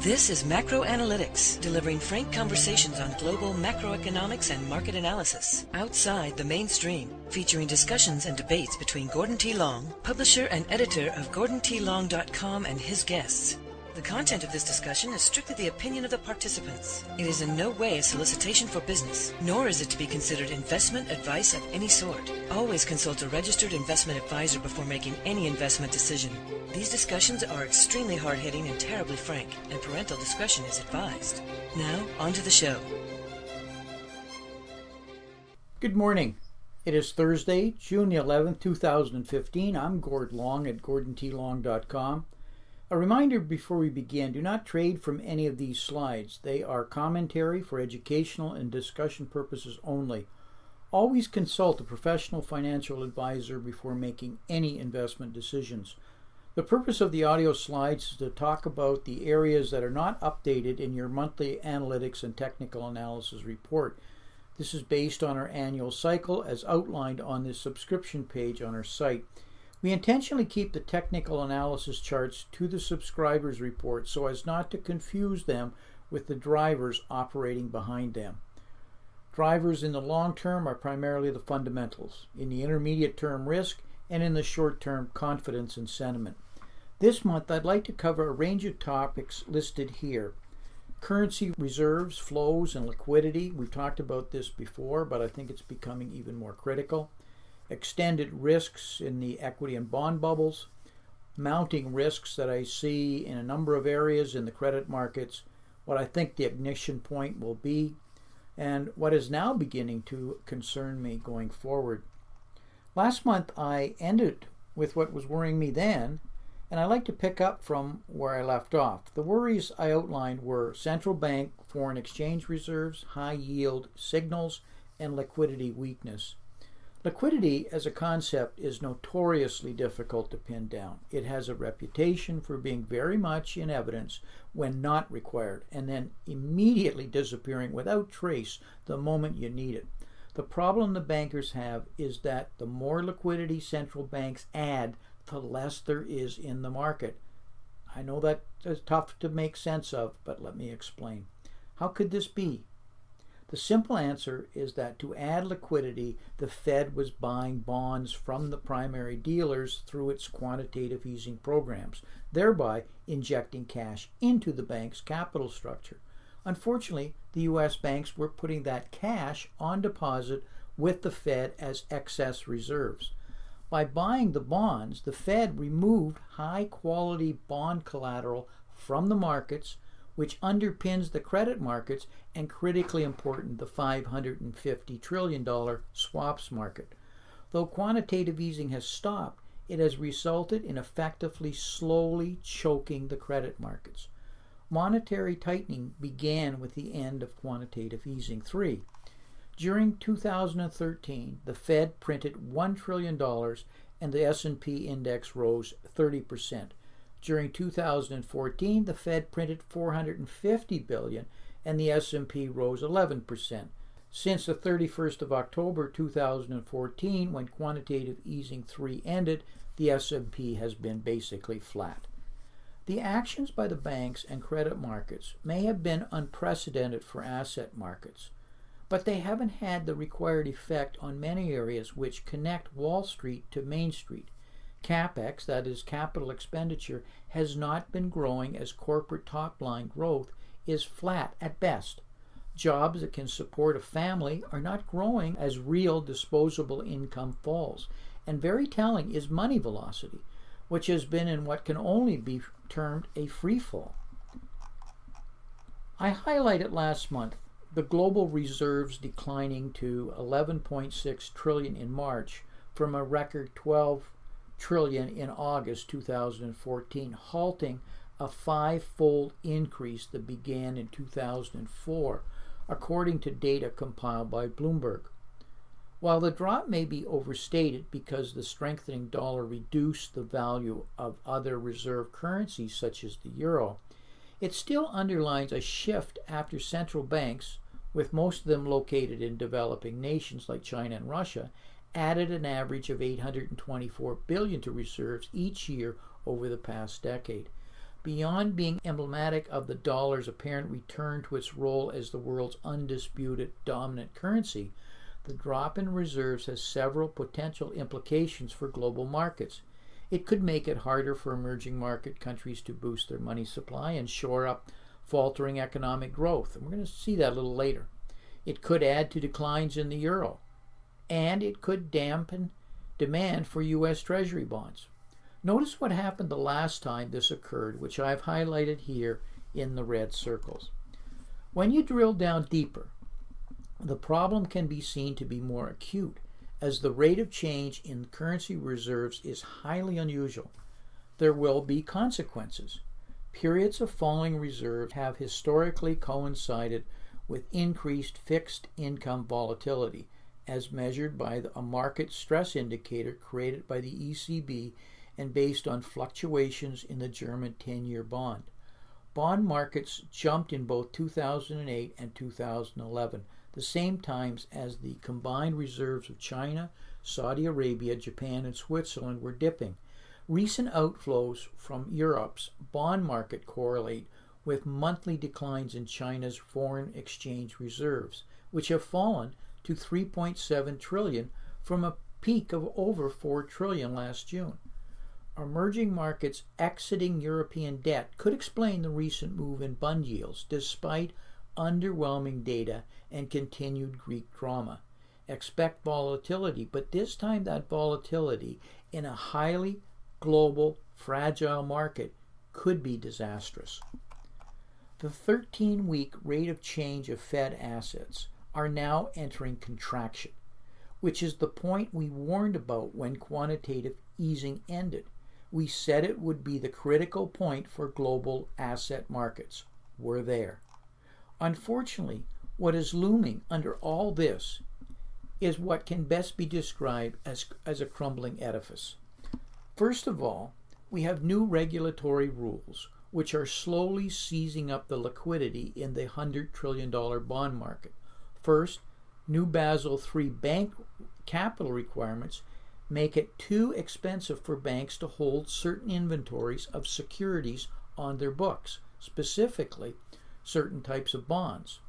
This is Macro Analytics, delivering frank conversations on global macroeconomics and market analysis, outside the mainstream, featuring discussions and debates between Gordon T. Long, publisher and editor of GordonTLong.com, and his guests. The content of this discussion is strictly the opinion of the participants. It is in no way a solicitation for business, nor is it to be considered investment advice of any sort. Always consult a registered investment advisor before making any investment decision. These discussions are extremely hard-hitting and terribly frank, and parental discretion is advised. Now, on to the show. Good morning. It is Thursday, June 11th, 2015. I'm Gord Long at GordonTLong.com. A reminder before we begin, do not trade from any of these slides. They are commentary for educational and discussion purposes only. Always consult a professional financial advisor before making any investment decisions. The purpose of the audio slides is to talk about the areas that are not updated in your monthly analytics and technical analysis report. This is based on our annual cycle as outlined on this subscription page on our site. We intentionally keep the technical analysis charts to the subscribers' report so as not to confuse them with the drivers operating behind them. Drivers in the long term are primarily the fundamentals, in the intermediate term risk, and in the short term confidence and sentiment. This month I'd like to cover a range of topics listed here. Currency reserves, flows, and liquidity. We've talked about this before, but I think it's becoming even more critical. Extended risks in the equity and bond bubbles, mounting risks that I see in a number of areas in the credit markets, what I think the ignition point will be, and what is now beginning to concern me going forward. Last month I ended with what was worrying me then, and I like to pick up from where I left off. The worries I outlined were central bank foreign exchange reserves, high yield signals, and liquidity weakness. Liquidity as a concept is notoriously difficult to pin down. It has a reputation for being very much in evidence when not required, and then immediately disappearing without trace the moment you need it. The problem the bankers have is that the more liquidity central banks add, the less there is in the market. I know that is tough to make sense of, but let me explain. How could this be? The simple answer is that to add liquidity, the Fed was buying bonds from the primary dealers through its quantitative easing programs, thereby injecting cash into the bank's capital structure. Unfortunately, the U.S. banks were putting that cash on deposit with the Fed as excess reserves. By buying the bonds, the Fed removed high-quality bond collateral from the markets, which underpins the credit markets and, critically important, the $550 trillion swaps market. Though quantitative easing has stopped, it has resulted in effectively slowly choking the credit markets. Monetary tightening began with the end of quantitative easing 3. During 2013, the Fed printed $1 trillion and the S&P index rose 30%. During 2014, the Fed printed $450 billion and the S&P rose 11%. Since the 31st of October 2014, when quantitative easing 3 ended, the S&P has been basically flat. The actions by the banks and credit markets may have been unprecedented for asset markets, but they haven't had the required effect on many areas which connect Wall Street to Main Street. CapEx, that is capital expenditure, has not been growing as corporate top-line growth is flat at best. Jobs that can support a family are not growing as real disposable income falls. And very telling is money velocity, which has been in what can only be termed a free fall. I highlighted last month the global reserves declining to 11.6 trillion in March from a record 12 trillion in August 2014, halting a 5-fold increase that began in 2004, according to data compiled by Bloomberg. While the drop may be overstated because the strengthening dollar reduced the value of other reserve currencies such as the euro, it still underlines a shift after central banks, with most of them located in developing nations like China and Russia, added an average of $824 billion to reserves each year over the past decade. Beyond being emblematic of the dollar's apparent return to its role as the world's undisputed dominant currency, the drop in reserves has several potential implications for global markets. It could make it harder for emerging market countries to boost their money supply and shore up faltering economic growth. And we're going to see that a little later. It could add to declines in the euro, and it could dampen demand for U.S. Treasury bonds. Notice what happened the last time this occurred, which I've highlighted here in the red circles. When you drill down deeper, the problem can be seen to be more acute, as the rate of change in currency reserves is highly unusual. There will be consequences. Periods of falling reserves have historically coincided with increased fixed income volatility, as measured by a market stress indicator created by the ECB and based on fluctuations in the German 10-year bond. Bond markets jumped in both 2008 and 2011, the same times as the combined reserves of China, Saudi Arabia, Japan, and Switzerland were dipping. Recent outflows from Europe's bond market correlate with monthly declines in China's foreign exchange reserves, which have fallen to 3.7 trillion from a peak of over 4 trillion last June. Emerging markets exiting European debt could explain the recent move in bond yields despite underwhelming data and continued Greek drama. Expect volatility, but this time that volatility in a highly global, fragile market could be disastrous. The 13-week rate of change of Fed assets are now entering contraction, which is the point we warned about when quantitative easing ended. We said it would be the critical point for global asset markets. We're there. Unfortunately, what is looming under all this is what can best be described as a crumbling edifice. First of all, we have new regulatory rules which are slowly seizing up the liquidity in the $100 trillion bond market. First, new Basel III bank capital requirements make it too expensive for banks to hold certain inventories of securities on their books, specifically certain types of bonds.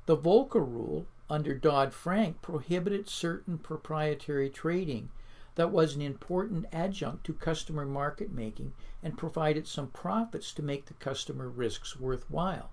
The Volcker rule under Dodd-Frank prohibited certain proprietary trading that was an important adjunct to customer market making and provided some profits to make the customer risks worthwhile.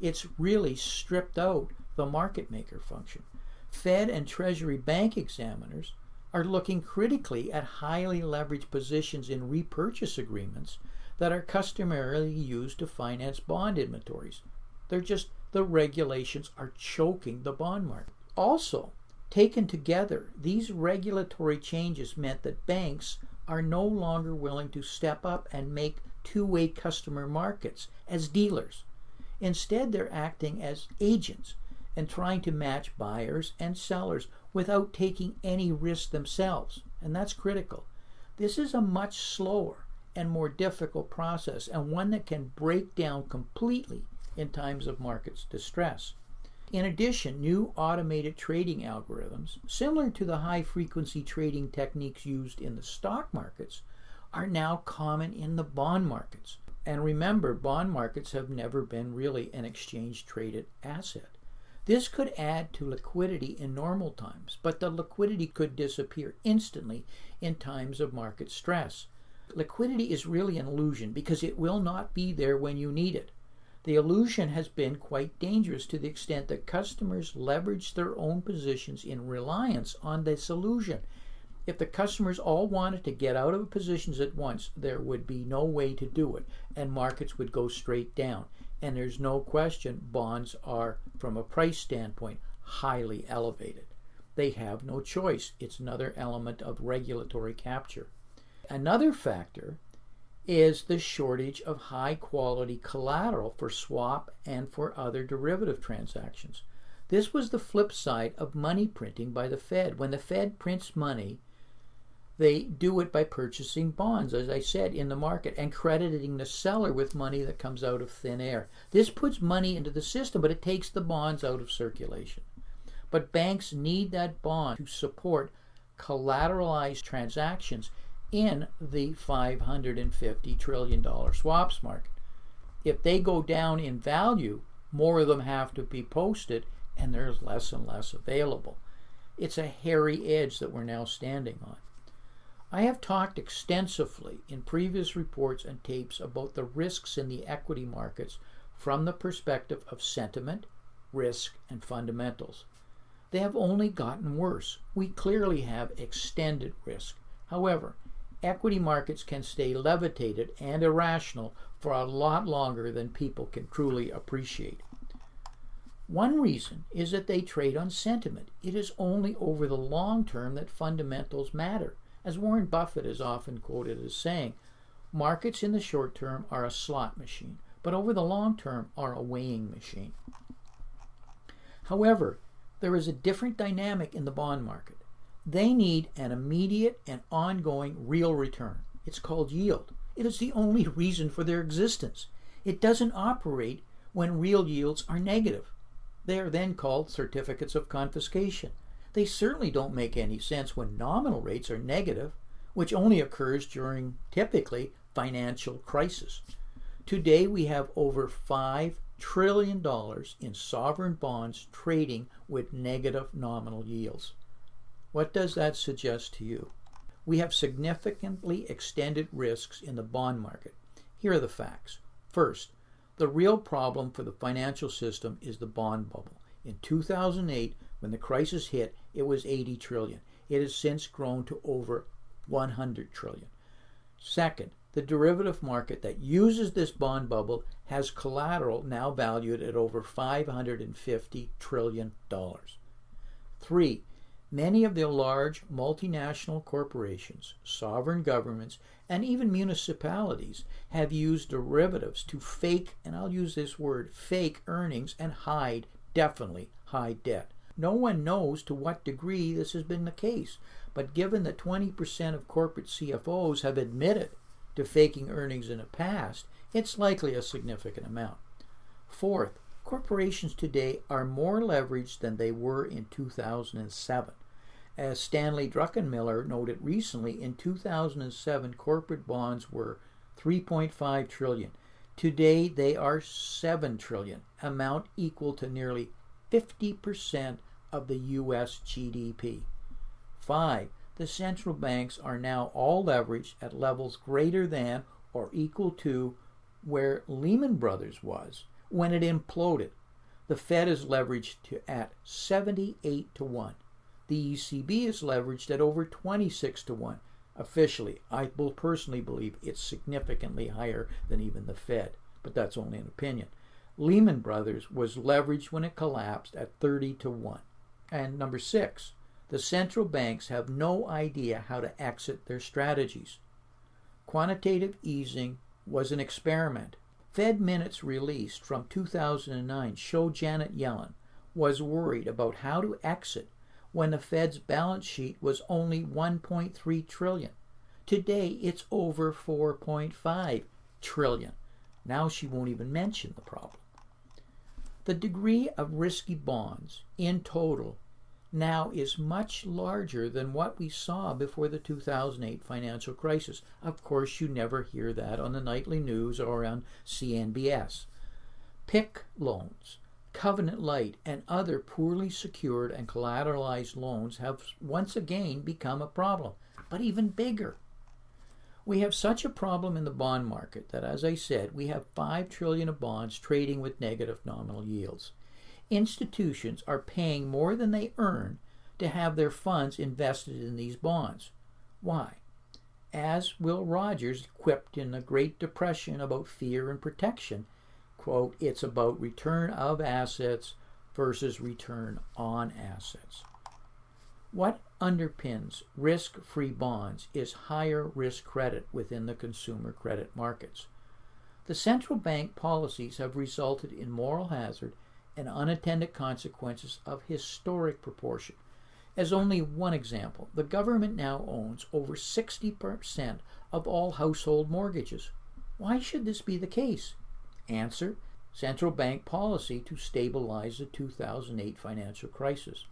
It's really stripped out the market maker function. Fed and Treasury bank examiners are looking critically at highly leveraged positions in repurchase agreements that are customarily used to finance bond inventories. The regulations are choking the bond market. Also, taken together, these regulatory changes meant that banks are no longer willing to step up and make two-way customer markets as dealers. Instead, they're acting as agents and trying to match buyers and sellers without taking any risk themselves, and that's critical. This is a much slower and more difficult process, and one that can break down completely in times of market distress. In addition, new automated trading algorithms, similar to the high-frequency trading techniques used in the stock markets, are now common in the bond markets. And remember, bond markets have never been really an exchange-traded asset. This could add to liquidity in normal times, but the liquidity could disappear instantly in times of market stress. Liquidity is really an illusion because it will not be there when you need it. The illusion has been quite dangerous to the extent that customers leverage their own positions in reliance on this illusion. If the customers all wanted to get out of positions at once, there would be no way to do it, and markets would go straight down. And there's no question bonds are, from a price standpoint, highly elevated. They have no choice. It's another element of regulatory capture. Another factor is the shortage of high-quality collateral for swap and for other derivative transactions. This was the flip side of money printing by the Fed. When the Fed prints money, they do it by purchasing bonds, as I said, in the market and crediting the seller with money that comes out of thin air. This puts money into the system, but it takes the bonds out of circulation. But banks need that bond to support collateralized transactions in the $550 trillion swaps market. If they go down in value, more of them have to be posted, and there's less and less available. It's a hairy edge that we're now standing on. I have talked extensively in previous reports and tapes about the risks in the equity markets from the perspective of sentiment, risk, and fundamentals. They have only gotten worse. We clearly have extended risk. However, equity markets can stay levitated and irrational for a lot longer than people can truly appreciate. One reason is that they trade on sentiment. It is only over the long term that fundamentals matter. As Warren Buffett is often quoted as saying, markets in the short term are a slot machine, but over the long term are a weighing machine. However, there is a different dynamic in the bond market. They need an immediate and ongoing real return. It's called yield. It is the only reason for their existence. It doesn't operate when real yields are negative. They are then called certificates of confiscation. They certainly don't make any sense when nominal rates are negative, which only occurs during, typically, financial crisis. Today we have over $5 trillion in sovereign bonds trading with negative nominal yields. What does that suggest to you? We have significantly extended risks in the bond market. Here are the facts. First, the real problem for the financial system is the bond bubble. In 2008, when the crisis hit, it was $80 trillion. It has since grown to over $100 trillion. Second, the derivative market that uses this bond bubble has collateral now valued at over $550 trillion. Three, many of the large multinational corporations, sovereign governments, and even municipalities have used derivatives to fake, and I'll use this word, fake earnings and definitely hide debt. No one knows to what degree this has been the case, but given that 20% of corporate CFOs have admitted to faking earnings in the past, it's likely a significant amount. Fourth, corporations today are more leveraged than they were in 2007. As Stanley Druckenmiller noted recently, in 2007 corporate bonds were $3.5 trillion. Today they are $7 trillion, amount equal to nearly 50% of the U.S. GDP. 5. The central banks are now all leveraged at levels greater than or equal to where Lehman Brothers was when it imploded. The Fed is leveraged at 78 to 1. The ECB is leveraged at over 26 to 1. Officially, I will personally believe it's significantly higher than even the Fed, but that's only an opinion. Lehman Brothers was leveraged when it collapsed at 30 to 1. And number 6, the central banks have no idea how to exit their strategies. Quantitative easing was an experiment. Fed minutes released from 2009 show Janet Yellen was worried about how to exit when the Fed's balance sheet was only $1.3 trillion. Today it's over $4.5 trillion. Now she won't even mention the problem. The degree of risky bonds in total now is much larger than what we saw before the 2008 financial crisis. Of course, you never hear that on the nightly news or on CNBS. PIK loans, Covenant Light, and other poorly secured and collateralized loans have once again become a problem, but even bigger. We have such a problem in the bond market that, as I said, we have $5 trillion of bonds trading with negative nominal yields. Institutions are paying more than they earn to have their funds invested in these bonds. Why? As Will Rogers quipped in the Great Depression about fear and protection, quote, it's about return of assets versus return on assets. What underpins risk-free bonds is higher risk credit within the consumer credit markets. The central bank policies have resulted in moral hazard and unintended consequences of historic proportion. As only one example, the government now owns over 60% of all household mortgages. Why should this be the case? Answer: central bank policy to stabilize the 2008 financial crisis.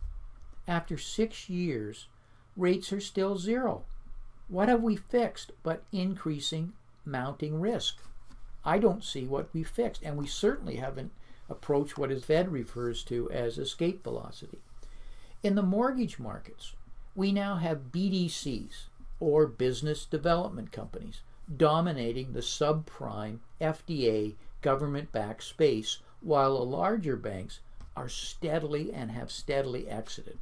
After 6 years, rates are still zero. What have we fixed but increasing mounting risk? I don't see what we fixed, and we certainly haven't approached what his Fed refers to as escape velocity. In the mortgage markets, we now have BDCs, or business development companies, dominating the subprime FDA government-backed space, while the larger banks are steadily and have steadily exited.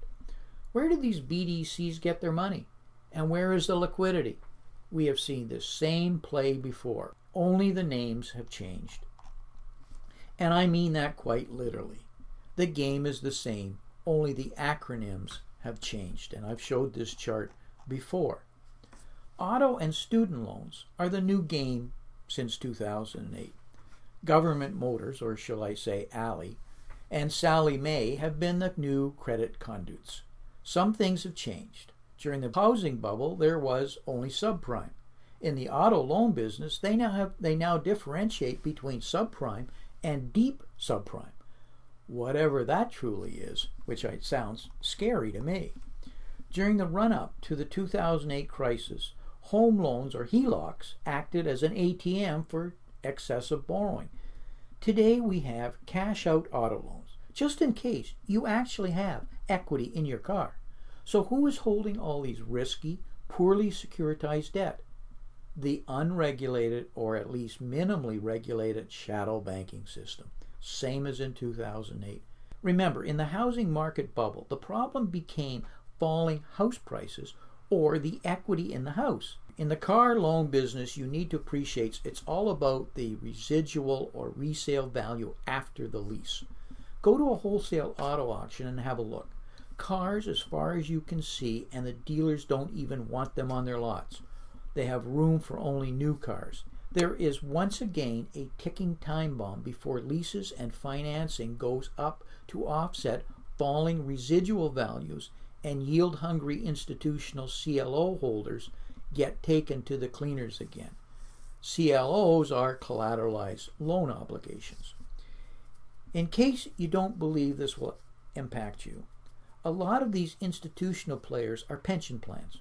Where do these BDCs get their money? And where is the liquidity? We have seen the same play before, only the names have changed. And I mean that quite literally. The game is the same, only the acronyms have changed, and I've showed this chart before. Auto and student loans are the new game since 2008. Government Motors, or shall I say Alley, and Sallie Mae have been the new credit conduits. Some things have changed. During the housing bubble, there was only subprime. In the auto loan business, they now differentiate between subprime and deep subprime, whatever that truly is, which sounds scary to me. During the run-up to the 2008 crisis, home loans, or HELOCs, acted as an ATM for excessive borrowing. Today we have cash-out auto loans, just in case you actually have equity in your car. So who is holding all these risky, poorly securitized debt? The unregulated, or at least minimally regulated, shadow banking system, same as in 2008. Remember, in the housing market bubble, the problem became falling house prices or the equity in the house. In the car loan business, you need to appreciate it's all about the residual or resale value after the lease. Go to a wholesale auto auction and have a look. Cars as far as you can see, and the dealers don't even want them on their lots. They have room for only new cars. There is once again a ticking time bomb before leases and financing goes up to offset falling residual values and yield-hungry institutional CLO holders get taken to the cleaners again. CLOs are collateralized loan obligations. In case you don't believe this will impact you, a lot of these institutional players are pension plans.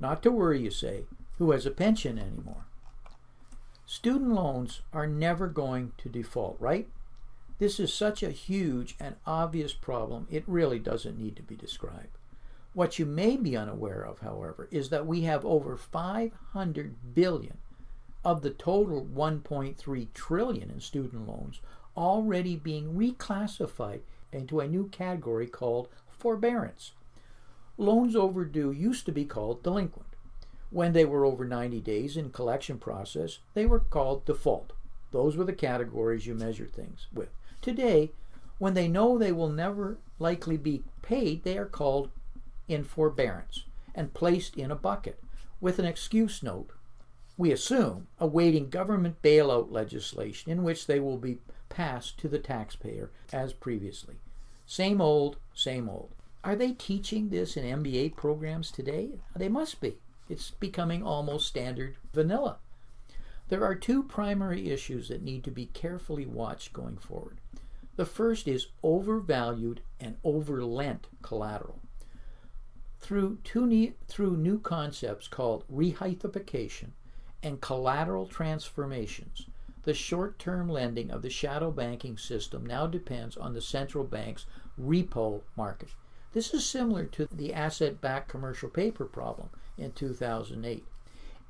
Not to worry, you say, who has a pension anymore? Student loans are never going to default, right? This is such a huge and obvious problem, it really doesn't need to be described. What you may be unaware of, however, is that we have over 500 billion of the total 1.3 trillion in student loans already being reclassified into a new category called forbearance. Loans overdue used to be called delinquent. When they were over 90 days in collection process, they were called default. Those were the categories you measured things with. Today, when they know they will never likely be paid, they are called in forbearance and placed in a bucket with an excuse note, we assume, awaiting government bailout legislation in which they will be passed to the taxpayer as previously. Same old, same old. Are they teaching this in MBA programs today? They must be. It's becoming almost standard vanilla. There are two primary issues that need to be carefully watched going forward. The first is overvalued and overlent collateral. Through new concepts called rehypothecation and collateral transformations, the short-term lending of the shadow banking system now depends on the central bank's repo market. This is similar to the asset-backed commercial paper problem in 2008.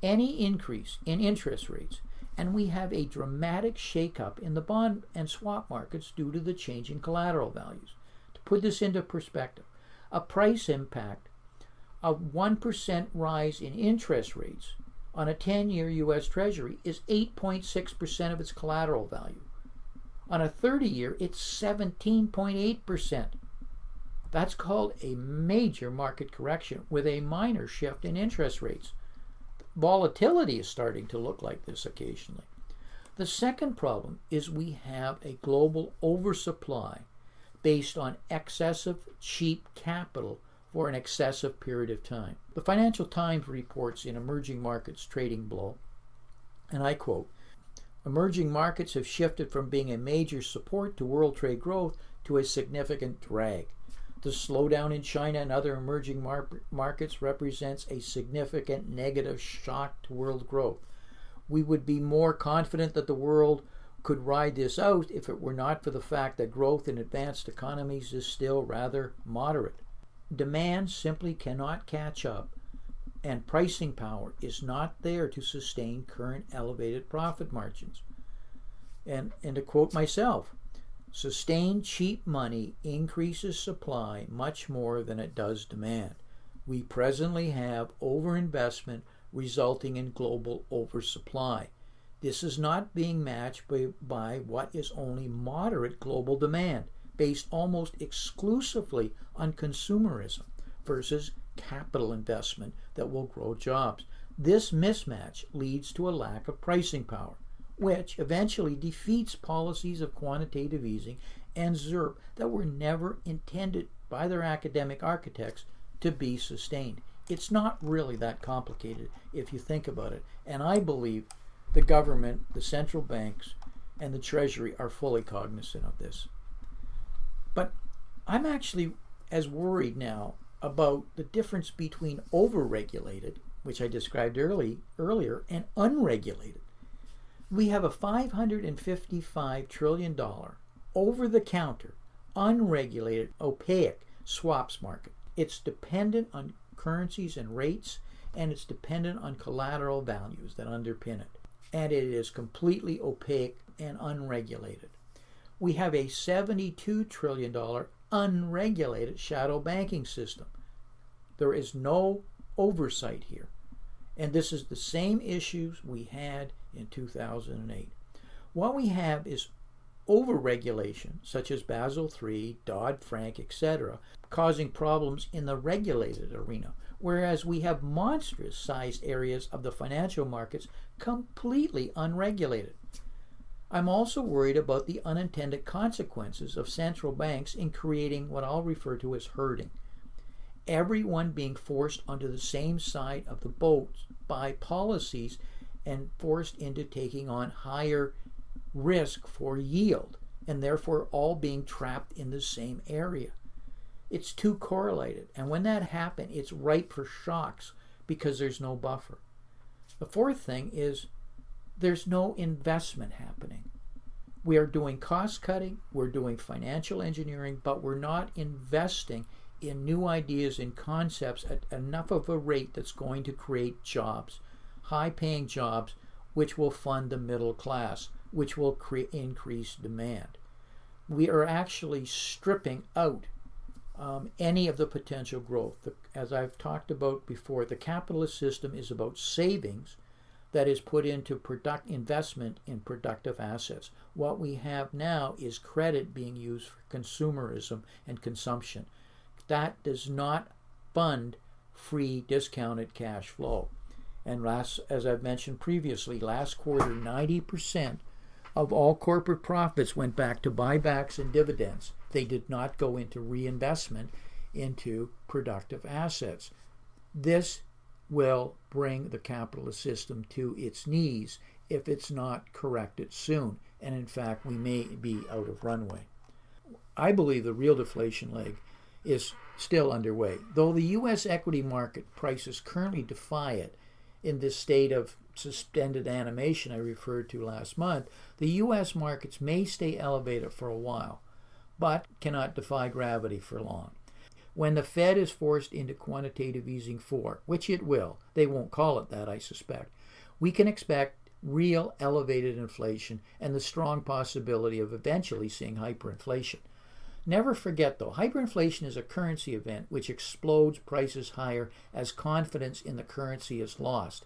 Any increase in interest rates, and we have a dramatic shakeup in the bond and swap markets due to the changing collateral values. To put this into perspective, a price impact of 1% rise in interest rates on a 10-year U.S. Treasury is 8.6% of its collateral value. On a 30-year, it's 17.8%. That's called a major market correction with a minor shift in interest rates. Volatility is starting to look like this occasionally. The second problem is we have a global oversupply based on excessive cheap capital for an excessive period of time. The Financial Times reports in Emerging Markets Trading Blow, and I quote, "Emerging markets have shifted from being a major support to world trade growth to a significant drag. The slowdown in China and other emerging markets represents a significant negative shock to world growth. We would be more confident that the world could ride this out if it were not for the fact that growth in advanced economies is still rather moderate. Demand simply cannot catch up, and pricing power is not there to sustain current elevated profit margins. And to quote myself, sustained cheap money increases supply much more than it does demand. We presently have overinvestment resulting in global oversupply. This is not being matched by what is only moderate global demand, based almost exclusively on consumerism versus capital investment that will grow jobs. This mismatch leads to a lack of pricing power, which eventually defeats policies of quantitative easing and ZERP that were never intended by their academic architects to be sustained. It's not really that complicated if you think about it, and I believe the government, the central banks, and the Treasury are fully cognizant of this. But I'm actually as worried now about the difference between overregulated, which I described earlier, and unregulated. We have a $555 trillion over-the-counter, unregulated, opaque swaps market. It's dependent on currencies and rates, and it's dependent on collateral values that underpin it. And it is completely opaque and unregulated. We have a $72 trillion unregulated shadow banking system. There is no oversight here. And this is the same issues we had in 2008. What we have is overregulation, such as Basel III, Dodd-Frank, etc., causing problems in the regulated arena, whereas we have monstrous-sized areas of the financial markets completely unregulated. I'm also worried about the unintended consequences of central banks in creating what I'll refer to as herding. Everyone being forced onto the same side of the boat by policies and forced into taking on higher risk for yield, and therefore all being trapped in the same area. It's too correlated, and when that happens, it's ripe for shocks because there's no buffer. The fourth thing is there's no investment happening. We are doing cost cutting, we're doing financial engineering, but we're not investing in new ideas and concepts at enough of a rate that's going to create jobs, high-paying jobs, which will fund the middle class, which will increase demand. We are actually stripping out any of the potential growth. As I've talked about before, the capitalist system is about savings that is put into investment in productive assets. What we have now is credit being used for consumerism and consumption. That does not fund free discounted cash flow. And as I've mentioned previously, last quarter, 90% of all corporate profits went back to buybacks and dividends. They did not go into reinvestment into productive assets. This will bring the capitalist system to its knees if it's not corrected soon. And in fact, we may be out of runway. I believe the real deflation leg is still underway. Though the U.S. equity market prices currently defy it in this state of suspended animation I referred to last month, the U.S. markets may stay elevated for a while, but cannot defy gravity for long. When the Fed is forced into quantitative easing 4, which it will, they won't call it that, I suspect, we can expect real elevated inflation and the strong possibility of eventually seeing hyperinflation. Never forget, though, hyperinflation is a currency event which explodes prices higher as confidence in the currency is lost.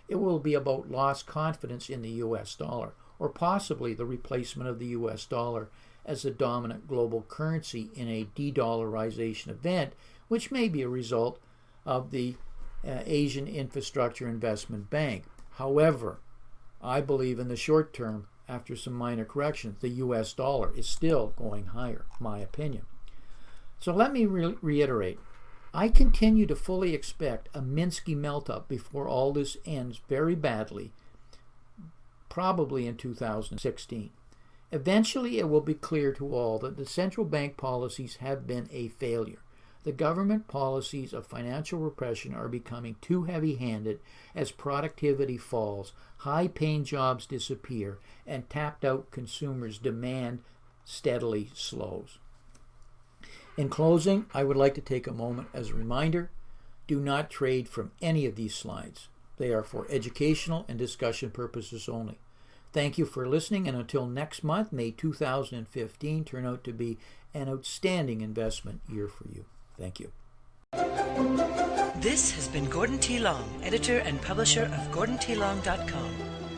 It will be about lost confidence in the U.S. dollar, or possibly the replacement of the U.S. dollar as the dominant global currency in a de-dollarization event, which may be a result of the Asian Infrastructure Investment Bank. However, I believe in the short term, after some minor corrections, the U.S. dollar is still going higher, my opinion. So let me reiterate. I continue to fully expect a Minsky melt-up before all this ends very badly, probably in 2016. Eventually, it will be clear to all that the central bank policies have been a failure. The government policies of financial repression are becoming too heavy-handed as productivity falls, high-paying jobs disappear, and tapped-out consumers' demand steadily slows. In closing, I would like to take a moment as a reminder, do not trade from any of these slides. They are for educational and discussion purposes only. Thank you for listening, and until next month, may 2015 turn out to be an outstanding investment year for you. Thank you. This has been Gordon T. Long, editor and publisher of GordonTLong.com.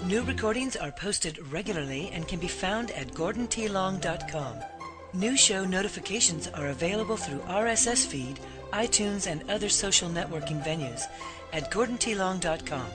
New recordings are posted regularly and can be found at GordonTLong.com. New show notifications are available through RSS feed, iTunes, and other social networking venues at GordonTLong.com.